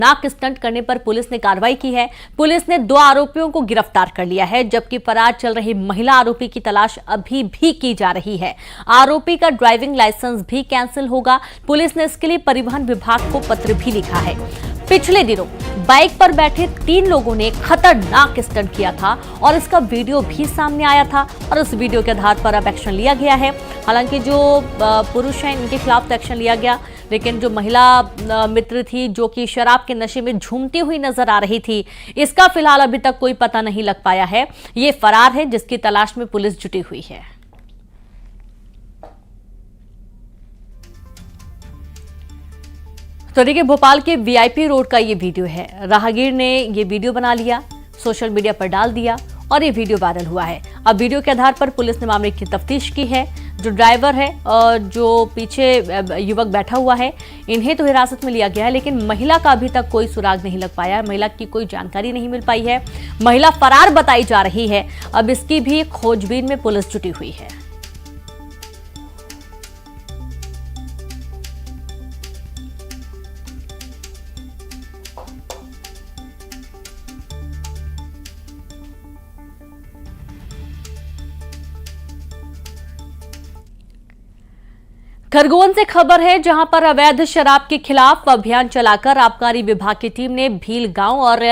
नाक स्टंट करने पर पुलिस ने कार्रवाई की है। पुलिस ने 2 आरोपियों को गिरफ्तार कर लिया है, जबकि फरार चल रही महिला आरोपी की तलाश अभी भी की जा रही है। आरोपी का ड्राइविंग लाइसेंस भी कैंसिल होगा। पुलिस ने इसके लिए परिवहन विभाग को पत्र भी लिखा है। पिछले दिनों बाइक पर बैठे 3 लोगों ने खतरनाक स्टंट किया था और इसका वीडियो भी सामने आया था और उस वीडियो के आधार पर अब एक्शन लिया गया है। हालांकि जो पुरुष हैं इनके खिलाफ तो एक्शन लिया गया, लेकिन जो महिला मित्र थी जो कि शराब के नशे में झूमती हुई नजर आ रही थी, इसका फिलहाल अभी तक कोई पता नहीं लग पाया है। ये फरार है, जिसकी तलाश में पुलिस जुटी हुई है। तो देखिए, भोपाल के वीआईपी रोड का ये वीडियो है। राहगीर ने ये वीडियो बना लिया, सोशल मीडिया पर डाल दिया और ये वीडियो वायरल हुआ है। अब वीडियो के आधार पर पुलिस ने मामले की तफ्तीश की है। जो ड्राइवर है और जो पीछे युवक बैठा हुआ है, इन्हें तो हिरासत में लिया गया है, लेकिन महिला का अभी तक कोई सुराग नहीं लग पाया है। महिला की कोई जानकारी नहीं मिल पाई है। महिला फरार बताई जा रही है। अब इसकी भी खोजबीन में पुलिस जुटी हुई है। खरगोन से खबर है, जहां पर अवैध शराब के खिलाफ अभियान चलाकर आबकारी विभाग की टीम ने भील गांव और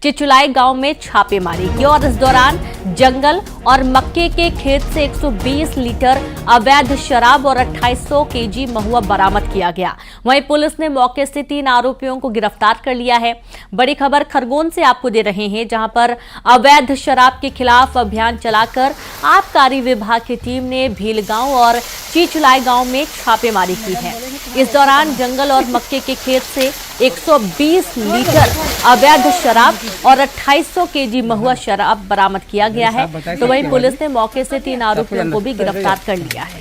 चिचुलाई गांव में छापेमारी की और इस दौरान जंगल और मक्के के खेत से 120 लीटर अवैध शराब और 2800 केजी महुआ बरामद किया गया। वहीं पुलिस ने मौके से 3 आरोपियों को गिरफ्तार कर लिया है। बड़ी खबर खरगोन से आपको दे रहे हैं, जहां पर अवैध शराब के खिलाफ अभियान चलाकर आबकारी विभाग की टीम ने भील गांव और चिचुलाई गांव में छापेमारी की है। इस दौरान जंगल और मक्के के खेत से 120 लीटर अवैध शराब और 2800 केजी महुआ शराब बरामद किया गया है। तो वहीं पुलिस ने मौके से 3 आरोपियों को भी गिरफ्तार कर लिया है।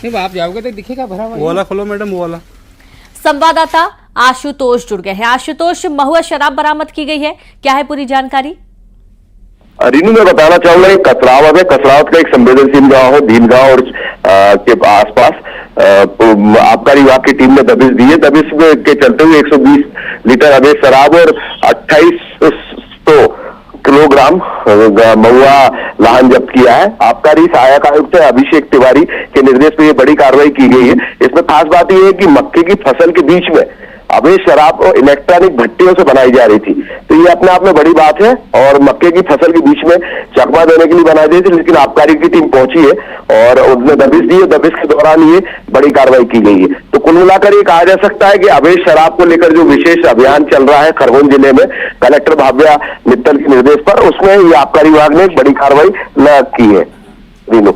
नहीं, आप जाओगे तो दिखेगा भरा हुआ। वाला खोलो मैडम, वो वाला। संवाददाता आशुतोष जुड़ गए हैं। आशुतोष, महुआ शराब बरामद की गई है, क्या है पूरी जानकारी? रीनू, मैं बताना चाहूंगा, कसरावत है। कसरावत का एक संवेदनशील गांव है, भील गांव और के आसपास आबकारी विभाग की टीम ने दबिश दी है। दबिश के चलते हुए 120 लीटर अवैध शराब और 2800 किलोग्राम महुआ लाहन जब्त किया है। आबकारी सहायक आयुक्त अभिषेक तिवारी के निर्देश पर यह बड़ी कार्रवाई की गई है। इसमें खास बात यह है कि मक्के की फसल के बीच में अवैध शराब और इलेक्ट्रॉनिक भट्टियों से बनाई जा रही थी, तो ये अपने आप में बड़ी बात है। और मक्के की फसल के बीच में चकमा देने के लिए बनाई गई थी, लेकिन आबकारी की टीम पहुंची है और उसने दबिश दी है। दबिश के दौरान ये बड़ी कार्रवाई की गई है। तो कुल मिलाकर ये कहा जा सकता है कि अवैध शराब को लेकर जो विशेष अभियान चल रहा है खरगोन जिले में कलेक्टर भाव्या मित्तल के निर्देश पर, उसमें ये आबकारी विभाग ने बड़ी कार्रवाई की है। रीनू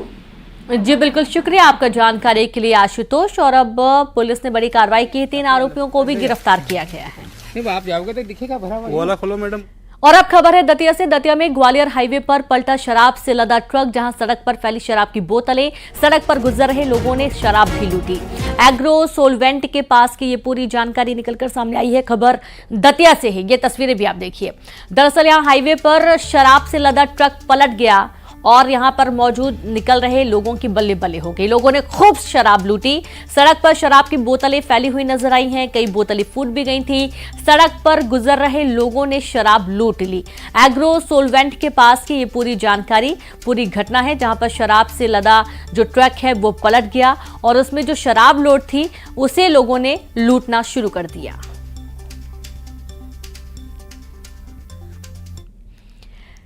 जी बिल्कुल, शुक्रिया आपका जानकारी के लिए आशुतोष। और अब पुलिस ने बड़ी कार्रवाई की, 3 आरोपियों को भी गिरफ्तार किया गया है। नहीं, आप जाओगे तो दिखेगा भरा हुआ। वो वाला खोलो मैडम। और अब खबर है दतिया से। दतिया में ग्वालियर हाईवे पर पलटा शराब से लदा ट्रक, जहां सड़क पर फैली शराब की बोतलें, सड़क पर गुजर रहे लोगों ने शराब भी लूटी। एग्रो सोलवेंट के पास की ये पूरी जानकारी निकलकर सामने आई है। खबर दतिया से है, ये तस्वीरें भी आप देखिए। दरअसल यहां हाईवे पर शराब से लदा ट्रक पलट गया और यहां पर मौजूद निकल रहे लोगों की बल्ले बल्ले हो गई। लोगों ने खूब शराब लूटी। सड़क पर शराब की बोतलें फैली हुई नजर आई हैं, कई बोतलें फूट भी गई थी। सड़क पर गुजर रहे लोगों ने शराब लूट ली। एग्रो सोलवेंट के पास की ये पूरी जानकारी, पूरी घटना है, जहां पर शराब से लदा जो ट्रक है वो पलट गया और उसमें जो शराब लोड थी उसे लोगों ने लूटना शुरू कर दिया।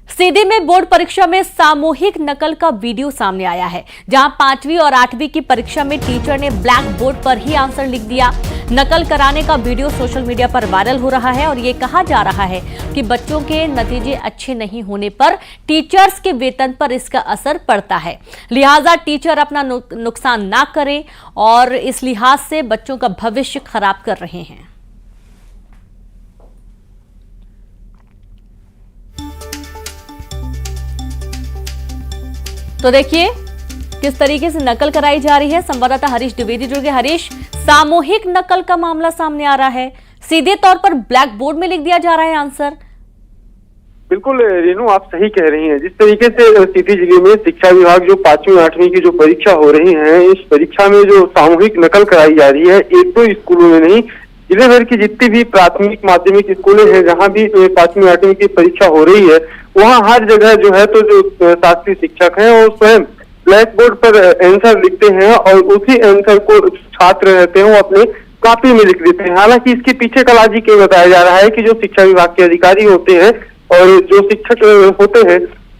सीधी में बोर्ड परीक्षा में सामूहिक नकल का वीडियो सामने आया है, जहां 5वीं और 8वीं की परीक्षा में टीचर ने ब्लैक बोर्ड पर ही आंसर लिख दिया। नकल कराने का वीडियो सोशल मीडिया पर वायरल हो रहा है और ये कहा जा रहा है कि बच्चों के नतीजे अच्छे नहीं होने पर टीचर्स के वेतन पर इसका असर पड़ता है। लिहाजा टीचर अपना नुकसान ना करें और इस लिहाज से बच्चों का भविष्य खराब कर रहे हैं। तो देखिए किस तरीके से नकल कराई जा रही है। संवाददाता हरीश द्विवेदी जुड़ गए। हरीश, सामूहिक नकल का मामला सामने आ रहा है, सीधे तौर पर ब्लैक बोर्ड में लिख दिया जा रहा है आंसर। बिल्कुल रीनू, आप सही कह रही हैं। जिस तरीके से सीधी जिले में शिक्षा विभाग जो 5वीं 8वीं की जो परीक्षा हो रही है, इस परीक्षा में जो सामूहिक नकल कराई जा रही है, एक दो स्कूलों में नहीं जिले भर की जितनी भी प्राथमिक माध्यमिक स्कूलें हैं, जहां भी 5वीं 8वीं की परीक्षा हो रही है, वहां हर जगह जो है तो जो शासकीय शिक्षक हैं वो स्वयं ब्लैक बोर्ड पर आंसर लिखते हैं और उसी आंसर को छात्र रहते हैं वो अपने कॉपी में लिख देते हैं। हालांकि इसके पीछे का लॉजिक ये बताया जा रहा है कि जो शिक्षा विभाग के अधिकारी होते हैं और जो शिक्षक होते हैं,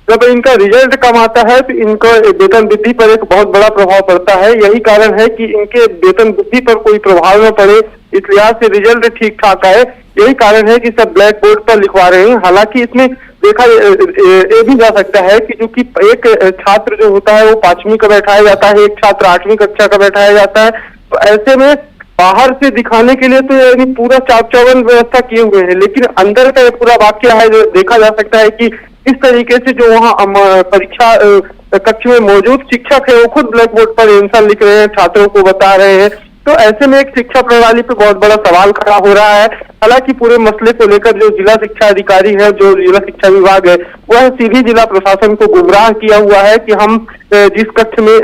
जब इनका रिजल्ट कम आता है तो इनका वेतन वृद्धि पर एक बहुत बड़ा प्रभाव पड़ता है। यही कारण है कि इनके वेतन वृद्धि पर कोई प्रभाव न पड़े, इस लिहाज से रिजल्ट ठीक ठाक आए, यही कारण है कि सब ब्लैक बोर्ड पर लिखवा रहे हैं। हालांकि इसमें देखा ये भी जा सकता है कि जो कि एक छात्र जो होता है वो 5वीं का बैठाया जाता है, एक छात्र 8वीं कक्षा का बैठाया जाता है, तो ऐसे में बाहर से दिखाने के लिए तो यानी पूरा चाक चौबंद व्यवस्था किए हुए हैं, लेकिन अंदर का पूरा वाक्य है जो देखा जा सकता है कि इस तरीके से जो वहाँ परीक्षा कक्ष में मौजूद शिक्षक है वो खुद ब्लैक बोर्ड पर आंसर लिख रहे हैं, छात्रों को बता रहे हैं। तो ऐसे में एक शिक्षा प्रणाली पे बहुत बड़ा सवाल खड़ा हो रहा है। हालांकि पूरे मसले को लेकर जो जिला शिक्षा अधिकारी है, जो जिला शिक्षा विभाग है, वह सीधी जिला प्रशासन को गुमराह किया हुआ है कि हम जिस कक्ष में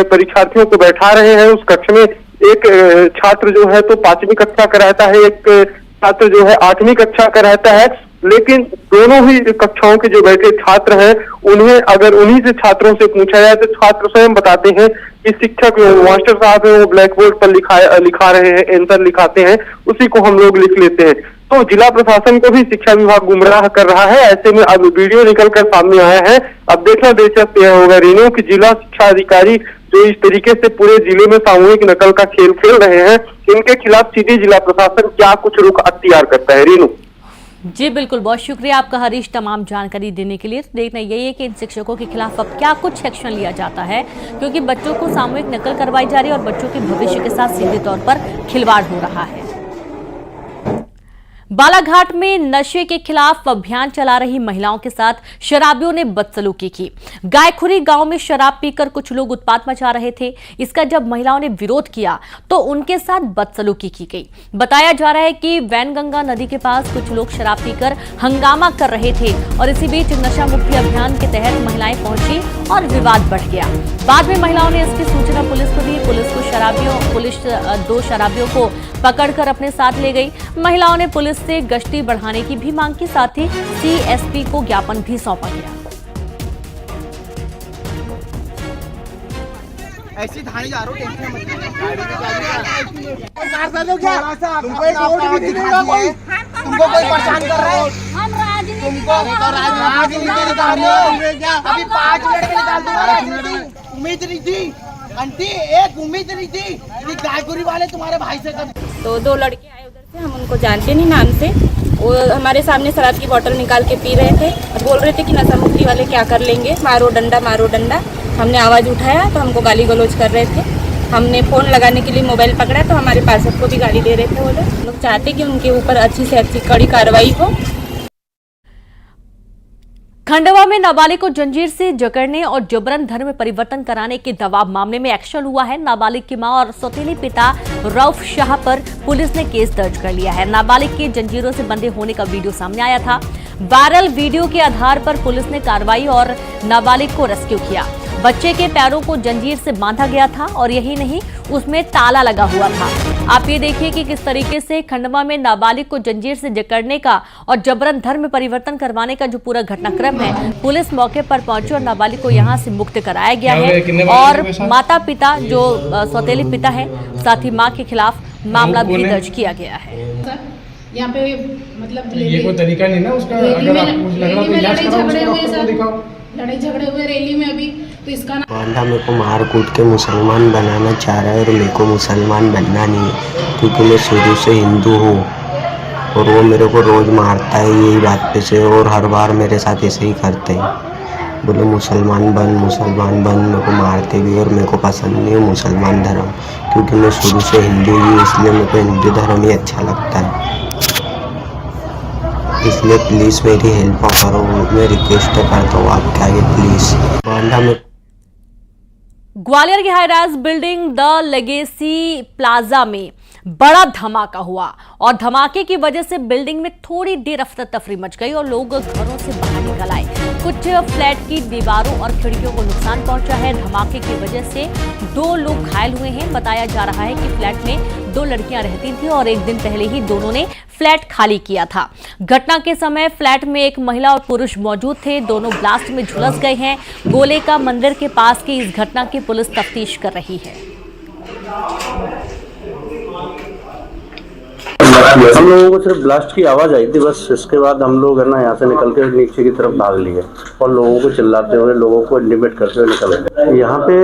परीक्षार्थियों को बैठा रहे हैं उस कक्ष में एक छात्र जो है तो 5वीं कक्षा का रहता है, एक छात्र जो है 8वीं कक्षा का रहता है, लेकिन दोनों ही कक्षाओं के जो बैठे छात्र हैं उन्हें अगर उन्हीं से छात्रों से पूछा जाए तो छात्र स्वयं बताते हैं कि शिक्षक मास्टर साहब है वो ब्लैक बोर्ड पर लिखा रहे हैं, आंसर लिखाते हैं, उसी को हम लोग लिख लेते हैं। तो जिला प्रशासन को भी शिक्षा विभाग गुमराह कर रहा है। ऐसे में अब वीडियो निकलकर सामने आया है। अब देखना दिलचस्प यह होगा रीनू की जिला शिक्षा अधिकारी जो इस तरीके से पूरे जिले में सामूहिक नकल का खेल खेल रहे हैं, इनके खिलाफ सीधी जिला प्रशासन क्या कुछ रुख अख्तियार करता है। रीनू जी बिल्कुल, बहुत शुक्रिया आपका हरीश तमाम जानकारी देने के लिए। तो देखना यही है कि इन शिक्षकों के खिलाफ अब क्या कुछ एक्शन लिया जाता है, क्योंकि बच्चों को सामूहिक नकल करवाई जा रही है और बच्चों के भविष्य के साथ सीधे तौर पर खिलवाड़ हो रहा है। बालाघाट में नशे के खिलाफ अभियान चला रही महिलाओं के साथ शराबियों ने बदसलूकी की। गायखुरी गांव में शराब पीकर कुछ लोग उत्पात मचा रहे थे। इसका जब महिलाओं ने विरोध किया तो उनके साथ बदसलूकी की गई। बताया जा रहा है कि वैनगंगा नदी के पास कुछ लोग शराब पीकर हंगामा कर रहे थे और इसी बीच नशा मुक्ति अभियान के तहत महिलाएं पहुंची और विवाद बढ़ गया। बाद में महिलाओं ने इसकी सूचना पुलिस को दी। पुलिस 2 शराबियों को पकड़कर अपने साथ ले गई। महिलाओं ने पुलिस से गश्ती बढ़ाने की भी मांग की, साथ ही सीएसपी को ज्ञापन भी सौंपा गया। ऐसी धानी जा रहा हूँ, टेंशन मत तुमको कोई परेशान कर रहा है, तुमको राजनीति निकाल रहे हो। अभी 5 मिनट में निकाल दूंगा। उम्मीद नहीं थी आंटी, एक उम्मीद नहीं थी कि गायखुरी वाले तुम्हारे भाई से तो 2 लड़के आए उधर से, हम उनको जानते नहीं नाम से। वो हमारे सामने शराब की बोतल निकाल के पी रहे थे और बोल रहे थे कि नशा मुक्ति वाले क्या कर लेंगे, मारो डंडा मारो डंडा। हमने आवाज़ उठाया तो हमको गाली गलौज कर रहे थे। हमने फ़ोन लगाने के लिए मोबाइल पकड़ा तो हमारे पार्षद को भी गाली दे रहे थे। वो लोग चाहते कि उनके ऊपर अच्छी से अच्छी कड़ी कार्रवाई हो। खंडवा में नाबालिग को जंजीर से जकड़ने और जबरन धर्म में परिवर्तन कराने के दबाव मामले में एक्शन हुआ है। नाबालिग की मां और सौतेले पिता रऊफ शाह पर पुलिस ने केस दर्ज कर लिया है। नाबालिग के जंजीरों से बंधे होने का वीडियो सामने आया था। वायरल वीडियो के आधार पर पुलिस ने कार्रवाई और नाबालिग को रेस्क्यू किया। बच्चे के पैरों को जंजीर से बांधा गया था और यही नहीं, उसमें ताला लगा हुआ था। आप ये देखिए कि किस तरीके से खंडवा में नाबालिग को जंजीर से जकड़ने का और जबरन धर्म में परिवर्तन करवाने का जो पूरा घटनाक्रम है, पुलिस मौके पर पहुंची और नाबालिग को यहां से मुक्त कराया गया है। और माता पिता जो सौतेले पिता है, साथ ही मां के खिलाफ मामला भी दर्ज किया गया है। यहाँ पे मतलब ये कोई तरीका नहीं ना उसका, अगर आपको लग रहा है तो इलाज कराओ, उसको डॉक्टर को दिखाओ। लड़ाई झगड़े हुए रैली में अभी, तो इसका बांधा मेरे को मार कूट के मुसलमान बनाना चाह रहा है और मेरे को मुसलमान बनना नहीं है, क्योंकि मैं शुरू से हिंदू हूँ और वो मेरे को रोज़ मारता है यही बात पे से, और हर बार मेरे साथ ऐसे ही करते हैं। बोले मुसलमान बन मेरे को मारते भी, और मेरे को पसंद नहीं है मुसलमान धर्म, क्योंकि मैं शुरू से हिंदू ही, इसलिए मेरे को हिंदू धर्म ही अच्छा लगता है। इसलिए प्लीज़ मेरी हेल्प करो, मैं रिक्वेस्ट करता हूँ आपके आगे प्लीज़। बांधा में ग्वालियर की high-rise building the legacy plaza में बड़ा धमाका हुआ और धमाके की वजह से बिल्डिंग में थोड़ी देर अफरा तफरी मच गई और लोग घरों से बाहर निकल आए। कुछ फ्लैट की दीवारों और खिड़कियों को नुकसान पहुंचा है। धमाके की वजह से 2 लोग घायल हुए हैं। बताया जा रहा है कि फ्लैट में 2 लड़कियां रहती थी और एक दिन पहले ही दोनों ने फ्लैट खाली किया था। घटना के समय फ्लैट में एक महिला और पुरुष मौजूद थे। दोनों ब्लास्ट में झुलस गए हैं। गोले का मंदिर के पास की इस घटना की पुलिस तफ्तीश कर रही है। हम लोगों को सिर्फ ब्लास्ट की आवाज़ आई थी, बस इसके बाद हम लोग है ना यहाँ से निकल के नीचे की तरफ भाग लिए और लोगों को चिल्लाते हुए, लोगों को इंडिमेट करते हुए निकल गए। यहाँ पे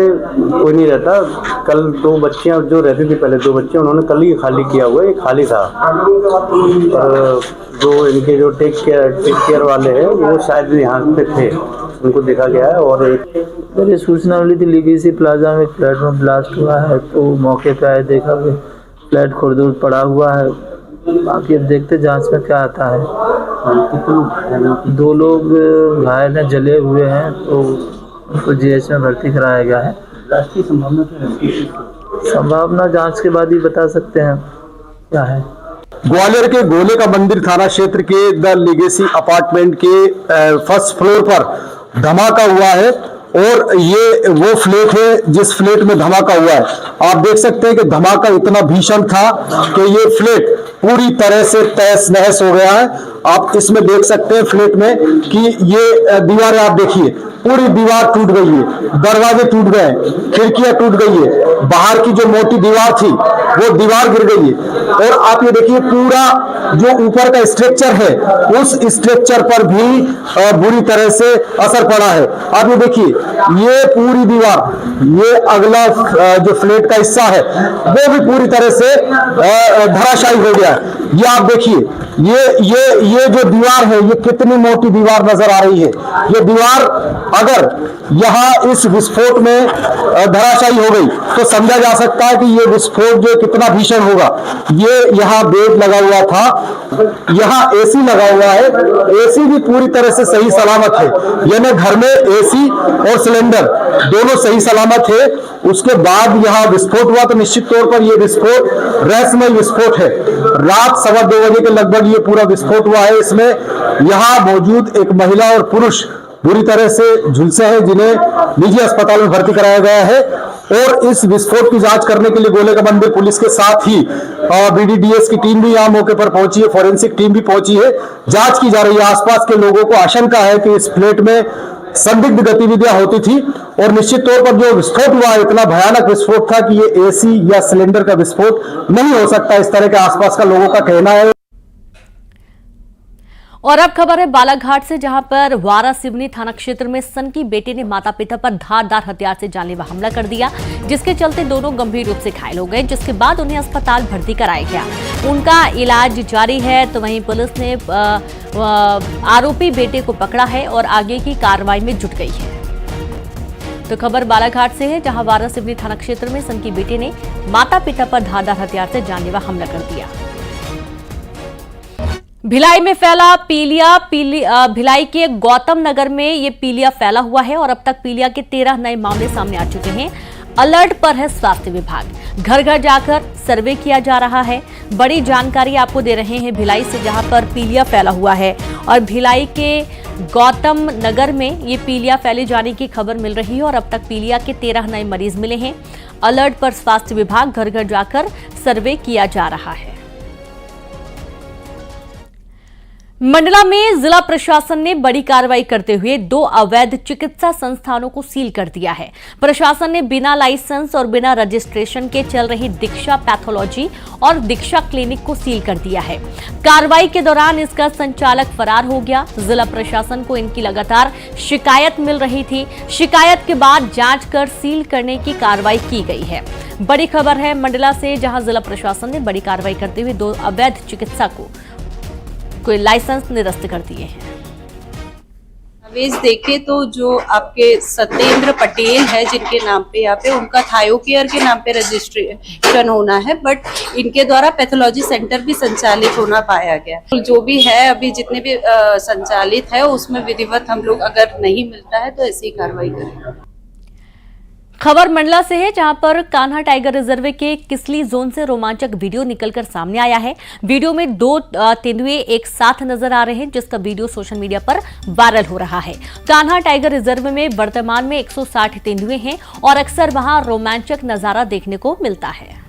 कोई नहीं रहता। कल 2 बच्चियाँ जो रहती थी, पहले 2 बच्चियाँ उन्होंने कल ही खाली किया हुआ है, ये खाली था। और जो इनके जो टेक केयर वाले हैं वो शायद यहाँ पे थे, उनको देखा गया है। और मेरी सूचना मिली थी लीबीसी प्लाजा में फ्लैट में ब्लास्ट हुआ है, तो मौके पे आए, देखा कि फ्लैट खुरदुर पड़ा हुआ है। बाकी अब देखते जांच में क्या आता है। 2 लोग घायल हैं, जले हुए हैं, तो उनको जीएच में भर्ती कराया गया है। ब्लास्ट की संभावना जांच के बाद ही बता सकते हैं क्या है। ग्वालियर के गोले का मंदिर थाना क्षेत्र के द लीगेसी अपार्टमेंट के फर्स्ट फ्लोर पर धमाका हुआ है और ये वो फ्लैट है जिस फ्लैट में धमाका हुआ है। आप देख सकते हैं कि धमाका इतना भीषण था कि ये फ्लैट पूरी तरह से तहस नहस हो गया है। आप इसमें देख सकते हैं फ्लैट में कि ये दीवारें आप देखिए, पूरी दीवार टूट गई है, दरवाजे टूट गए, खिड़कियां टूट गई है, बाहर की जो मोटी दीवार थी वो दीवार गिर गई है। और आप ये देखिए पूरा जो ऊपर का स्ट्रक्चर है उस स्ट्रक्चर पर भी बुरी तरह से असर पड़ा है। आप ये देखिए, ये पूरी दीवार, ये अगला जो फ्लैट का हिस्सा है वो भी पूरी तरह से धराशायी हो गया है। ये आप देखिए, ये जो दीवार है ये कितनी मोटी दीवार नजर आ रही है। ये दीवार अगर यहाँ इस विस्फोट में धराशायी हो गई तो समझा जा सकता है कि ये विस्फोट जो कितना भीषण होगा। ये यहाँ बेड लगा हुआ था, यहाँ एसी लगा हुआ है, एसी भी पूरी तरह से सही सलामत है, यानी घर में एसी और सिलेंडर दोनों सही सलामत है। उसके बाद यहाँ विस्फोट हुआ तो निश्चित तौर पर यह विस्फोट रहस्यमय विस्फोट है। रात 2:15 बजे के लगभग ये पूरा विस्फोट हुआ है। इसमें यहाँ मौजूद एक महिला और पुरुष बुरी तरह से झुलसे हैं, जिन्हें निजी अस्पताल में भर्ती कराया गया है। और इस विस्फोट की जांच करने के लिए गोले का मंदिर पुलिस के साथ ही बीडीडीएस की टीम भी यहाँ मौके पर पहुंची है, फोरेंसिक टीम भी पहुंची है। जांच की जा रही है। आसपास के लोगों को आशंका है कि इस फ्लैट में संदिग्ध गतिविधियां होती थी और निश्चित तौर पर जो विस्फोट हुआ इतना भयानक विस्फोट था कि ये एसी या सिलेंडर का विस्फोट नहीं हो सकता, इस तरह के आसपास का लोगों का कहना है। और अब खबर है बालाघाट से, जहां पर वारा सिवनी थाना क्षेत्र में सन की बेटे ने माता पिता पर धारदार हथियार से जानलेवा हमला कर दिया, जिसके चलते दोनों गंभीर रूप से घायल हो गए, जिसके बाद उन्हें अस्पताल भर्ती कराया गया। उनका इलाज जारी है। तो वहीं पुलिस ने आरोपी बेटे को पकड़ा है और आगे की कार्रवाई में जुट गई है। तो खबर बालाघाट से है, जहां वारा सिवनी थाना क्षेत्र में सन की बेटे ने माता पिता पर धारदार हथियार से जानलेवा हमला कर दिया। भिलाई में फैला पीलिया। भिलाई के गौतम नगर में ये पीलिया फैला हुआ है और अब तक पीलिया के 13 नए मामले सामने आ चुके हैं। अलर्ट पर है स्वास्थ्य विभाग। घर घर जाकर सर्वे किया जा रहा है। बड़ी जानकारी आपको दे रहे हैं भिलाई से, जहां पर पीलिया फैला हुआ है। और भिलाई के गौतम नगर में ये पीलिया फैले जाने की खबर मिल रही है और अब तक पीलिया के 13 नए मरीज मिले हैं। अलर्ट पर स्वास्थ्य विभाग, घर घर जाकर सर्वे किया जा रहा है। मंडला में जिला प्रशासन ने बड़ी कार्रवाई करते हुए 2 अवैध चिकित्सा संस्थानों को सील कर दिया है। प्रशासन ने बिना लाइसेंस और बिना रजिस्ट्रेशन के चल रही दीक्षा पैथोलॉजी और दीक्षा क्लिनिक को सील कर दिया है। कार्रवाई के दौरान इसका संचालक फरार हो गया। जिला प्रशासन को इनकी लगातार शिकायत मिल रही थी। शिकायत के बाद जांच कर सील करने की कार्रवाई की गई है। बड़ी खबर है मंडला से, जहां जिला प्रशासन ने बड़ी कार्रवाई करते हुए 2 अवैध चिकित्सा को कोई लाइसेंस निरस्त कर दिए हैं। दस्तावेज देखे तो जो आपके सत्येंद्र पटेल है जिनके नाम पे यहाँ पे, उनका थायो केयर के नाम पे रजिस्ट्रेशन होना है, बट इनके द्वारा पैथोलॉजी सेंटर भी संचालित होना पाया गया। जो भी है अभी जितने भी संचालित है उसमें विधिवत हम लोग अगर नहीं मिलता है तो ऐसी कार्रवाई करेंगे। खबर मंडला से है, जहां पर कान्हा टाइगर रिजर्व के किसली जोन से रोमांचक वीडियो निकलकर सामने आया है। वीडियो में 2 तेंदुए एक साथ नजर आ रहे हैं, जिसका वीडियो सोशल मीडिया पर वायरल हो रहा है। कान्हा टाइगर रिजर्व में वर्तमान में 160 तेंदुए हैं और अक्सर वहां रोमांचक नजारा देखने को मिलता है।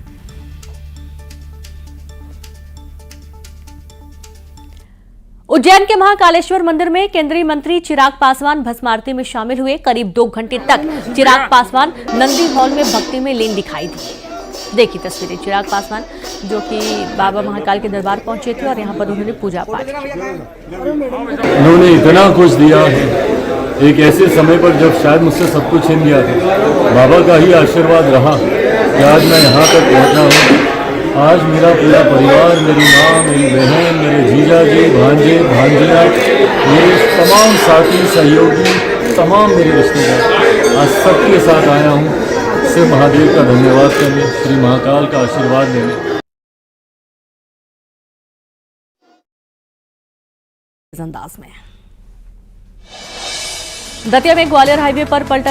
उज्जैन के महाकालेश्वर मंदिर में केंद्रीय मंत्री चिराग पासवान भस्म आरती में शामिल हुए। करीब 2 घंटे तक चिराग पासवान नंदी हॉल में भक्ति में लीन दिखाई दिए। देखिए तस्वीरें, चिराग पासवान जो कि बाबा महाकाल के दरबार पहुंचे थे और यहां पर उन्होंने पूजा पाठ किया। उन्होंने इतना कुछ दिया है एक ऐसे समय पर जब शायद मुझसे सब कुछ छीन गया था। बाबा का ही आशीर्वाद रहा कि आज मैं यहाँ तक पहुँचा हूँ। आज मेरा पूरा परिवार, मेरी माँ, मेरी बहन, मेरे जीजा जी, भांजे, भांजिया, मेरे तमाम साथी, सहयोगी, तमाम मेरे रिश्तेदार, आज सबके साथ आया हूँ सिर्फ महादेव का धन्यवाद करने, श्री महाकाल का आशीर्वाद लेने। अंदाज में दतिया में ग्वालियर हाईवे पर पलटा